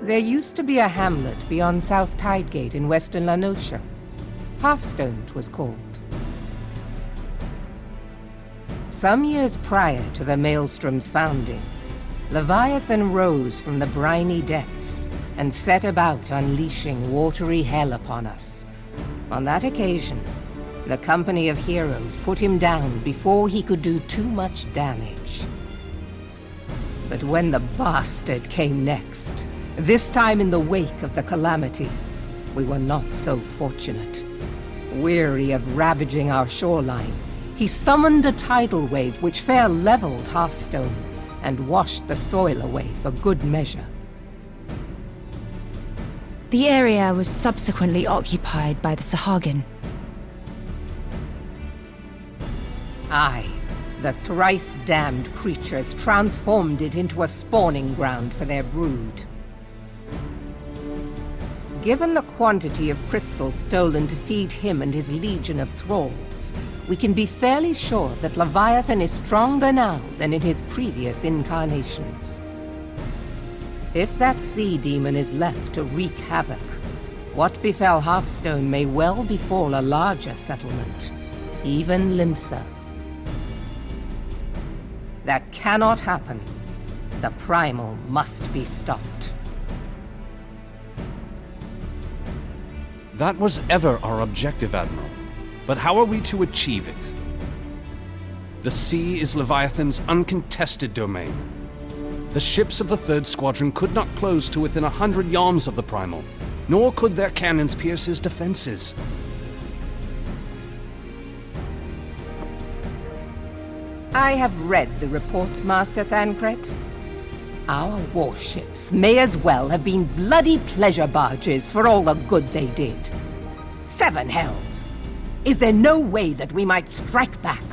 There used to be a hamlet beyond South Tidegate in western La Noscia. Hearthstone, 'twas called. Some years prior to the Maelstrom's founding, Leviathan rose from the briny depths and set about unleashing watery hell upon us. On that occasion, the Company of Heroes put him down before he could do too much damage. But when the bastard came next, this time in the wake of the calamity, we were not so fortunate. Weary of ravaging our shoreline, he summoned a tidal wave which fair leveled Hearthstone and washed the soil away for good measure. The area was subsequently occupied by the Sahagin. Aye, the thrice-damned creatures transformed it into a spawning ground for their brood. Given the quantity of crystal stolen to feed him and his legion of thralls, we can be fairly sure that Leviathan is stronger now than in his previous incarnations. If that sea demon is left to wreak havoc, what befell Hearthstone may well befall a larger settlement, even Limsa. That cannot happen. The Primal must be stopped. That was ever our objective, Admiral. But how are we to achieve it? The sea is Leviathan's uncontested domain. The ships of the 3rd Squadron could not close to within 100 yards of the Primal, nor could their cannons pierce his defenses. I have read the reports, Master Thancred. Our warships may as well have been bloody pleasure barges for all the good they did. 7 hells! Is there no way that we might strike back?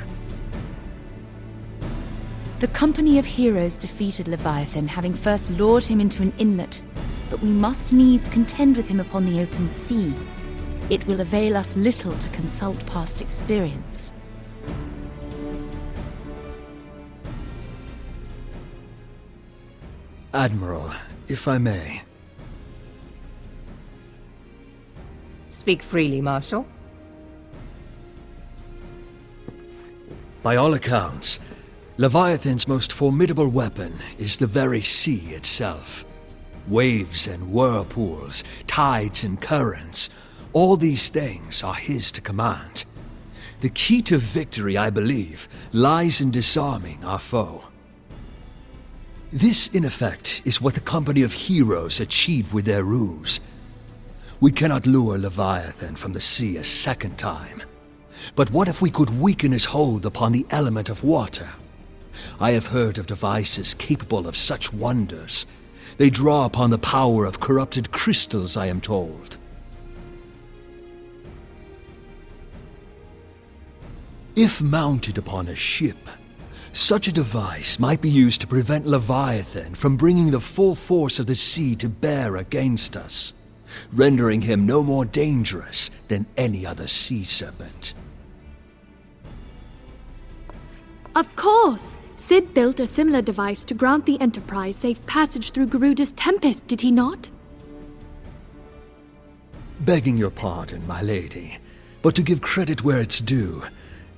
The Company of Heroes defeated Leviathan, having first lured him into an inlet, but we must needs contend with him upon the open sea. It will avail us little to consult past experience. Admiral, if I may. Speak freely, Marshal. By all accounts, Leviathan's most formidable weapon is the very sea itself. Waves and whirlpools, tides and currents, all these things are his to command. The key to victory, I believe, lies in disarming our foe. This, in effect, is what the Company of Heroes achieved with their ruse. We cannot lure Leviathan from the sea a second time. But what if we could weaken his hold upon the element of water? I have heard of devices capable of such wonders. They draw upon the power of corrupted crystals, I am told. If mounted upon a ship, such a device might be used to prevent Leviathan from bringing the full force of the sea to bear against us. rendering him no more dangerous than any other sea serpent. Of course! Sid built a similar device to grant the Enterprise safe passage through Garuda's Tempest, did he not? Begging your pardon, my lady, but to give credit where it's due,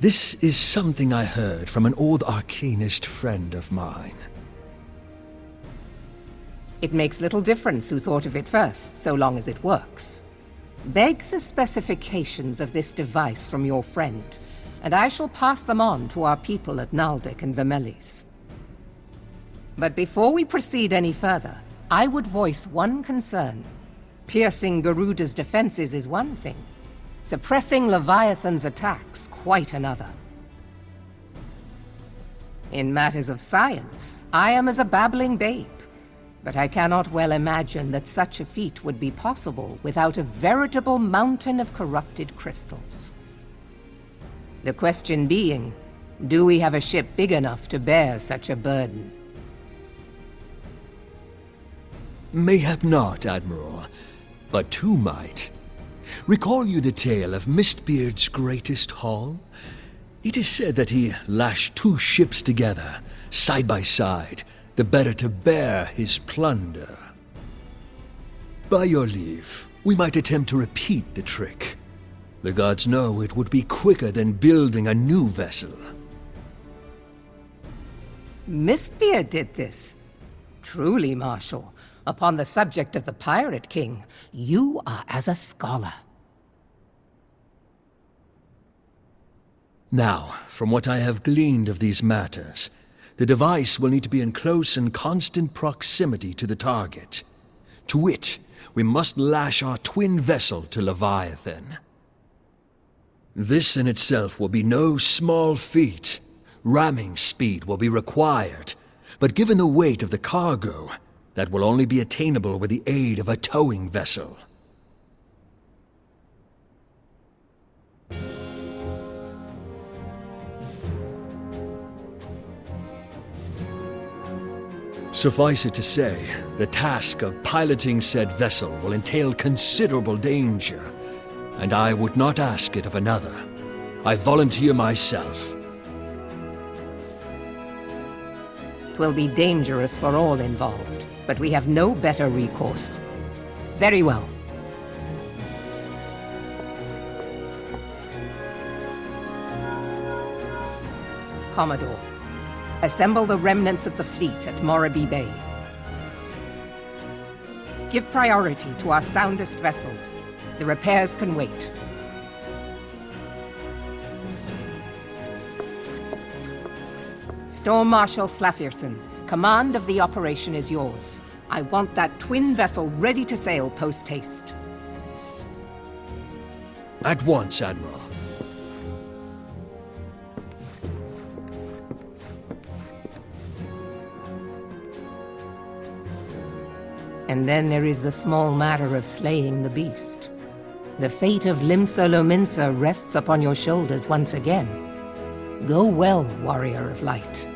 this is something I heard from an old arcanist friend of mine. It makes little difference who thought of it first, so long as it works. Beg the specifications of this device from your friend, and I shall pass them on to our people at Naldic and Vermelis. But before we proceed any further, I would voice one concern. Piercing Garuda's defenses is one thing. Suppressing Leviathan's attacks, quite another. In matters of science, I am as a babbling babe, but I cannot well imagine that such a feat would be possible without a veritable mountain of corrupted crystals. The question being, do we have a ship big enough to bear such a burden? Mayhap not, Admiral, but two might. Recall you the tale of Mistbeard's greatest haul? It is said that he lashed two ships together, side by side, the better to bear his plunder. By your leave, we might attempt to repeat the trick. The gods know it would be quicker than building a new vessel. Mistbeard did this. Truly, Marshal, upon the subject of the Pirate King, you are as a scholar. Now, from what I have gleaned of these matters, the device will need to be in close and constant proximity to the target. To wit, we must lash our twin vessel to Leviathan. This in itself will be no small feat. Ramming speed will be required, but given the weight of the cargo, that will only be attainable with the aid of a towing vessel. Suffice it to say, the task of piloting said vessel will entail considerable danger, and I would not ask it of another. I volunteer myself. 'Twill be dangerous for all involved, but we have no better recourse. Very well. Commodore, assemble the remnants of the fleet at Morabee Bay. Give priority to our soundest vessels. The repairs can wait. Storm Marshal Slafirson, command of the operation is yours. I want that twin vessel ready to sail post-haste. At once, Admiral. And then there is the small matter of slaying the beast. The fate of Limsa Lominsa rests upon your shoulders once again. Go well, Warrior of Light.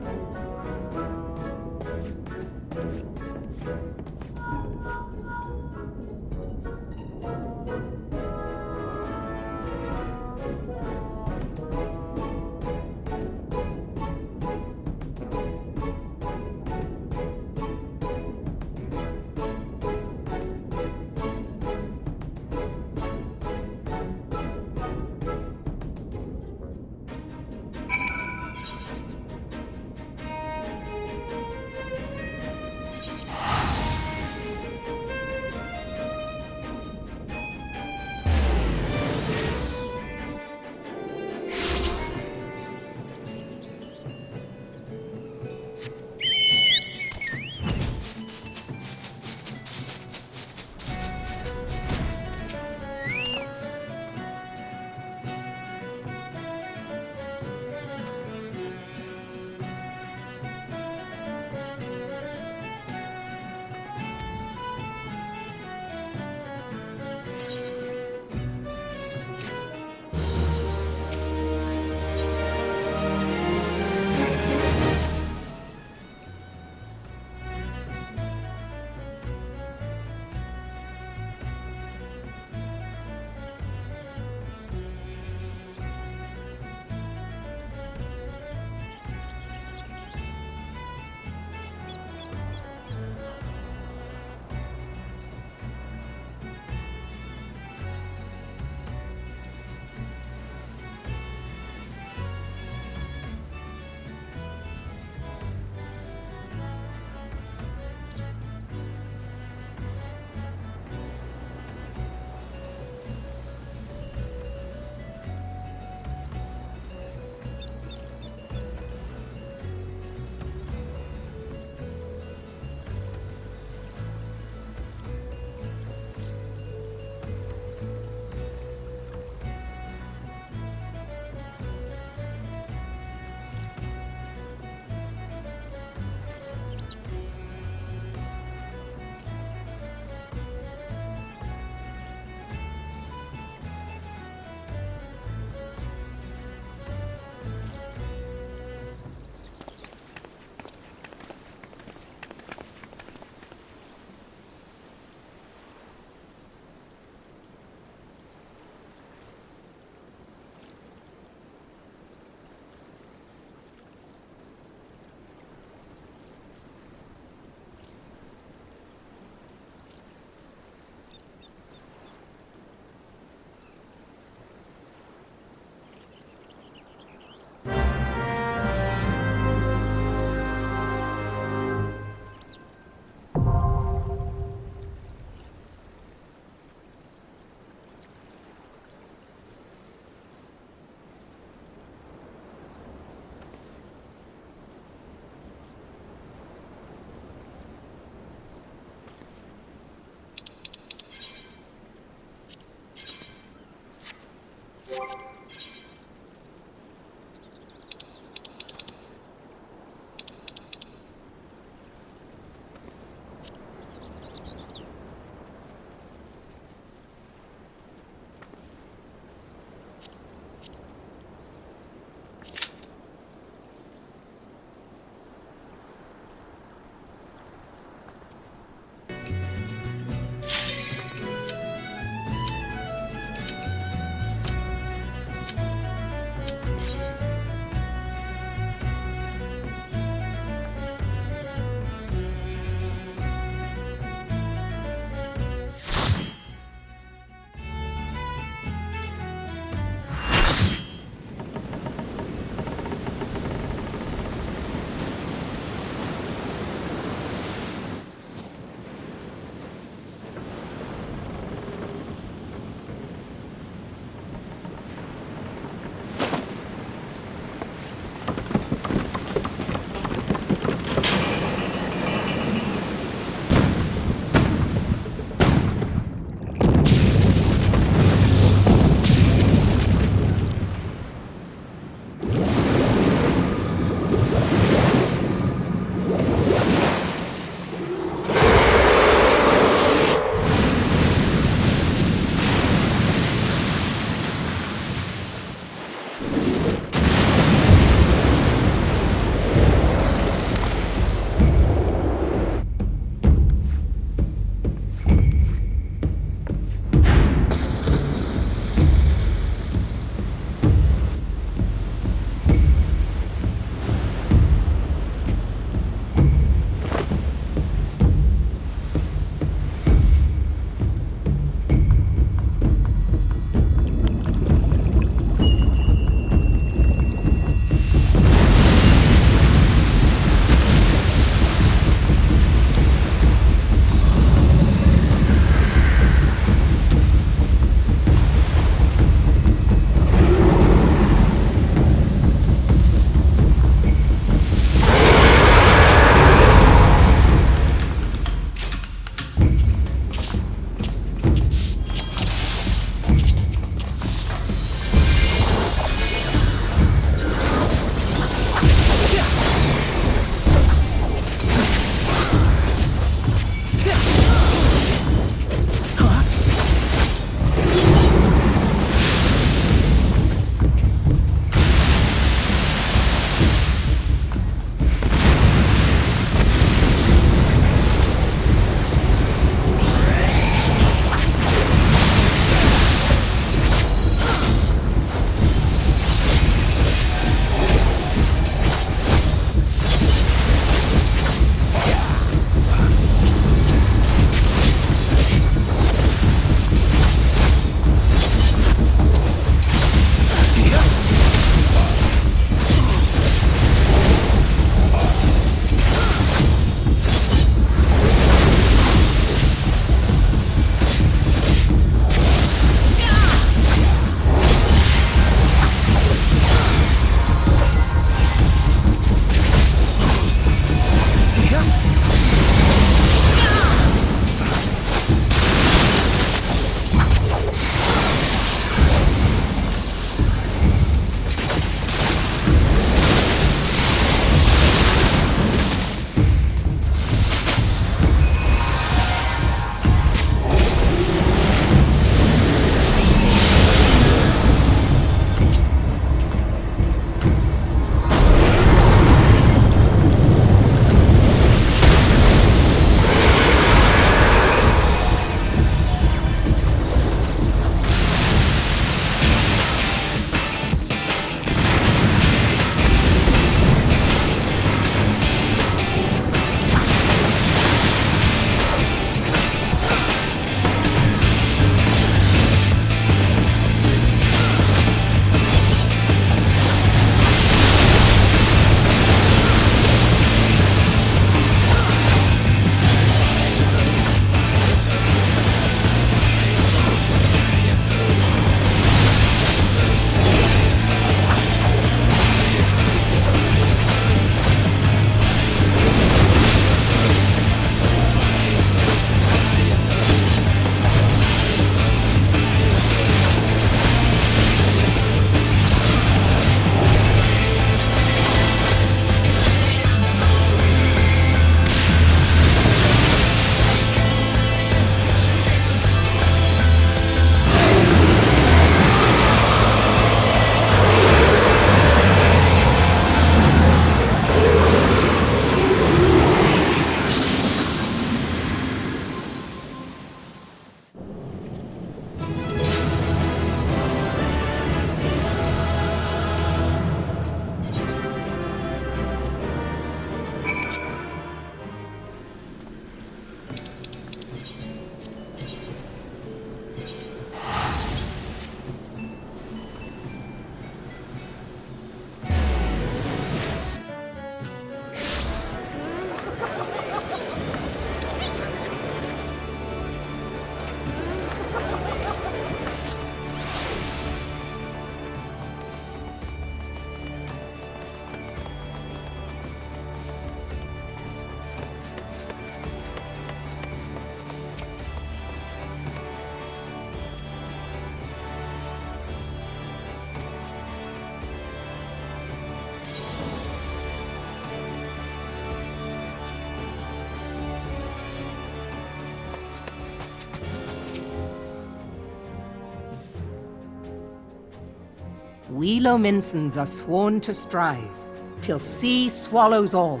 we Lominsans are sworn to strive, till sea swallows all.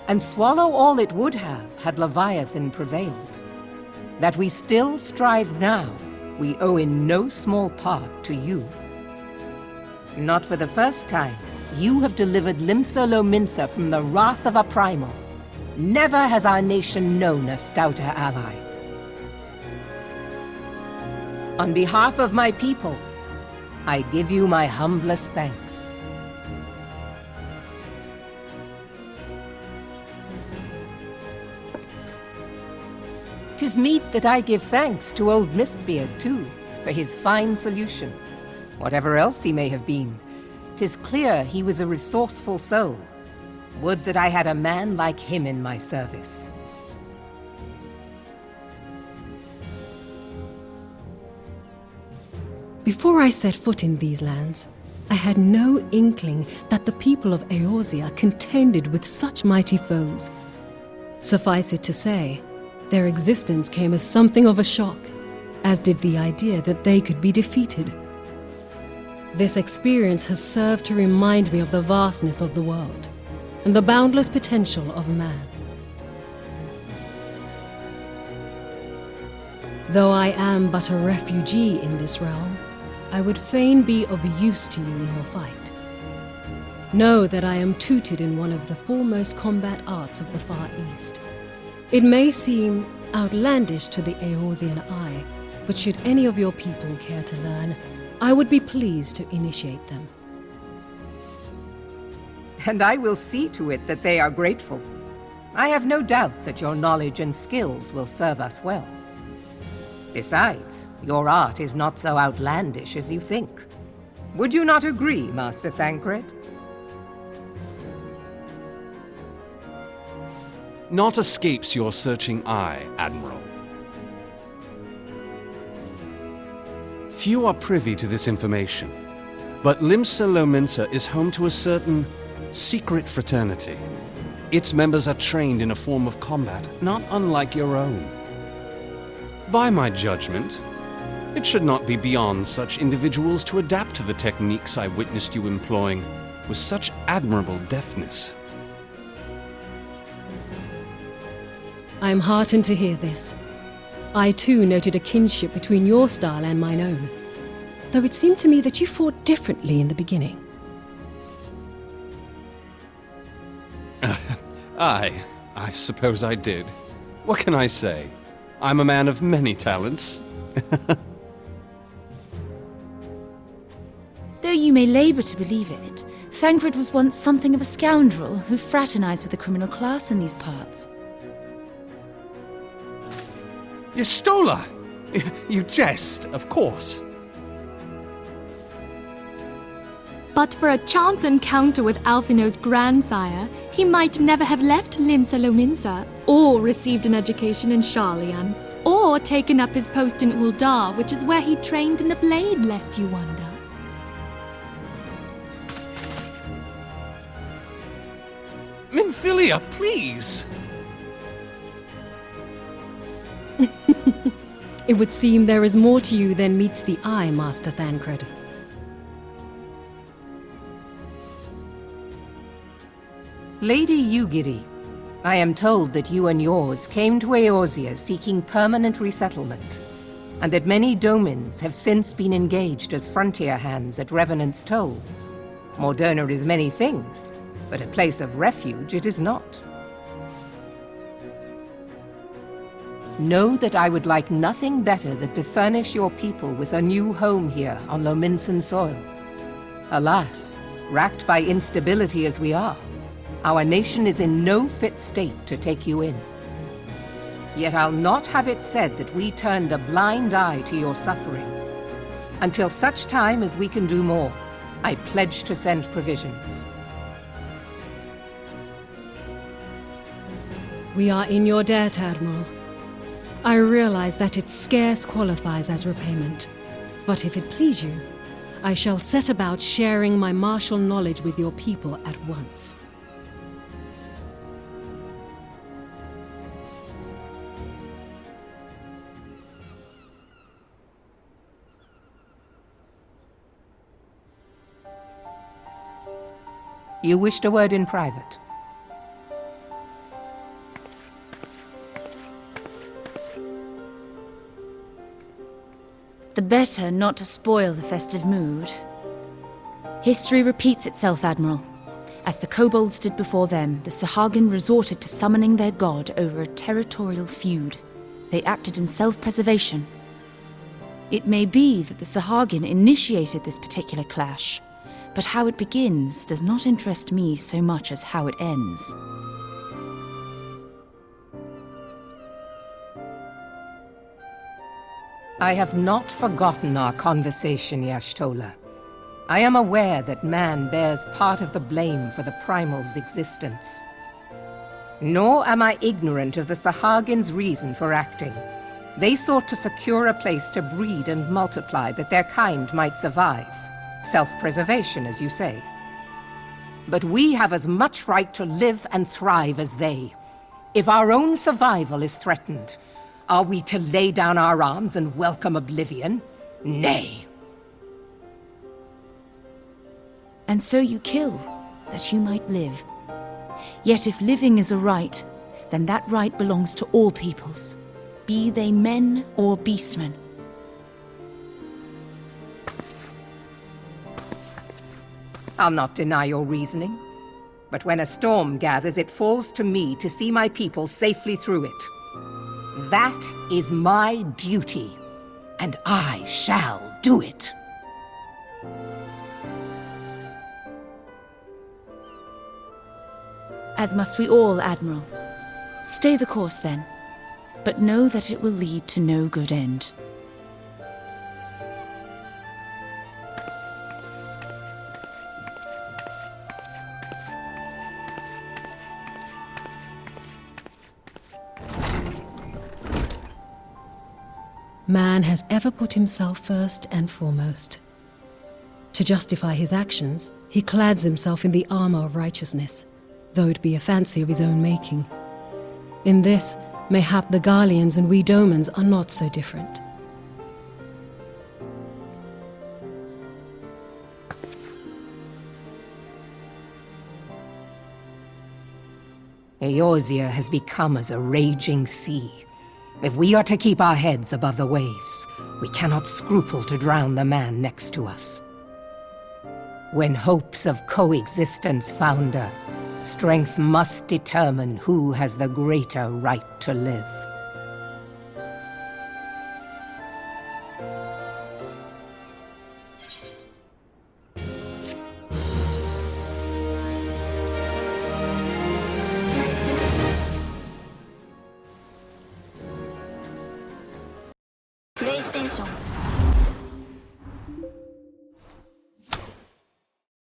And swallow all it would have had Leviathan prevailed. That we still strive now, we owe in no small part to you. Not for the first time, you have delivered Limsa Lominsa from the wrath of a primal. Never has our nation known a stouter ally. On behalf of my people, I give you my humblest thanks. 'Tis meet that I give thanks to old Mistbeard, too, for his fine solution. Whatever else he may have been, 'tis clear he was a resourceful soul. Would that I had a man like him in my service. Before I set foot in these lands, I had no inkling that the people of Eorzea contended with such mighty foes. Suffice it to say, their existence came as something of a shock, as did the idea that they could be defeated. This experience has served to remind me of the vastness of the world and the boundless potential of man. Though I am but a refugee in this realm, I would fain be of use to you in your fight. Know that I am tutored in one of the foremost combat arts of the Far East. It may seem outlandish to the Eorzean eye, but should any of your people care to learn, I would be pleased to initiate them. And I will see to it that they are grateful. I have no doubt that your knowledge and skills will serve us well. Besides, your art is not so outlandish as you think. Would you not agree, Master Thancred? Naught escapes your searching eye, Admiral. Few are privy to this information, but Limsa Lominsa is home to a certain secret fraternity. Its members are trained in a form of combat not unlike your own. By my judgment, it should not be beyond such individuals to adapt to the techniques I witnessed you employing with such admirable deftness. I am heartened to hear this. I too noted a kinship between your style and mine own, though it seemed to me that you fought differently in the beginning. I suppose I did. What can I say? I'm a man of many talents. Though you may labour to believe it, Thancred was once something of a scoundrel who fraternized with the criminal class in these parts. Yestola! You jest, of course. But for a chance encounter with Alphino's grandsire, he might never have left Limsa Lominsa, or received an education in Sharlayan, or taken up his post in Uldar, which is where he trained in the blade, lest you wonder. Minfilia, please! It would seem there is more to you than meets the eye, Master Thancred. Lady Yugiri, I am told that you and yours came to Eorzea seeking permanent resettlement, and that many domins have since been engaged as frontier hands at Revenant's Toll. Moderna is many things, but a place of refuge it is not. Know that I would like nothing better than to furnish your people with a new home here on Lominsan soil. Alas, racked by instability as we are, our nation is in no fit state to take you in. Yet I'll not have it said that we turned a blind eye to your suffering. Until such time as we can do more, I pledge to send provisions. We are in your debt, Admiral. I realize that it scarce qualifies as repayment, but if it please you, I shall set about sharing my martial knowledge with your people at once. You wished a word in private. The better not to spoil the festive mood. History repeats itself, Admiral. As the kobolds did before them, the Sahagin resorted to summoning their god over a territorial feud. They acted in self-preservation. It may be that the Sahagin initiated this particular clash, but how it begins does not interest me so much as how it ends. I have not forgotten our conversation, Y'ashtola. I am aware that man bears part of the blame for the Primal's existence. Nor am I ignorant of the Sahagin's reason for acting. They sought to secure a place to breed and multiply that their kind might survive. Self-preservation, as you say. But we have as much right to live and thrive as they. If our own survival is threatened, are we to lay down our arms and welcome oblivion? Nay. And so you kill, that you might live. Yet if living is a right, then that right belongs to all peoples, be they men or beastmen. I'll not deny your reasoning, but when a storm gathers, it falls to me to see my people safely through it. That is my duty, and I shall do it. As must we all, Admiral. Stay the course, then, but know that it will lead to no good end. Man has ever put himself first and foremost. To justify his actions, he clads himself in the armor of righteousness, though it be a fancy of his own making. In this, mayhap the Garleans and we Domans are not so different. Eorzea has become as a raging sea. If we are to keep our heads above the waves, we cannot scruple to drown the man next to us. When hopes of coexistence founder, strength must determine who has the greater right to live. PlayStation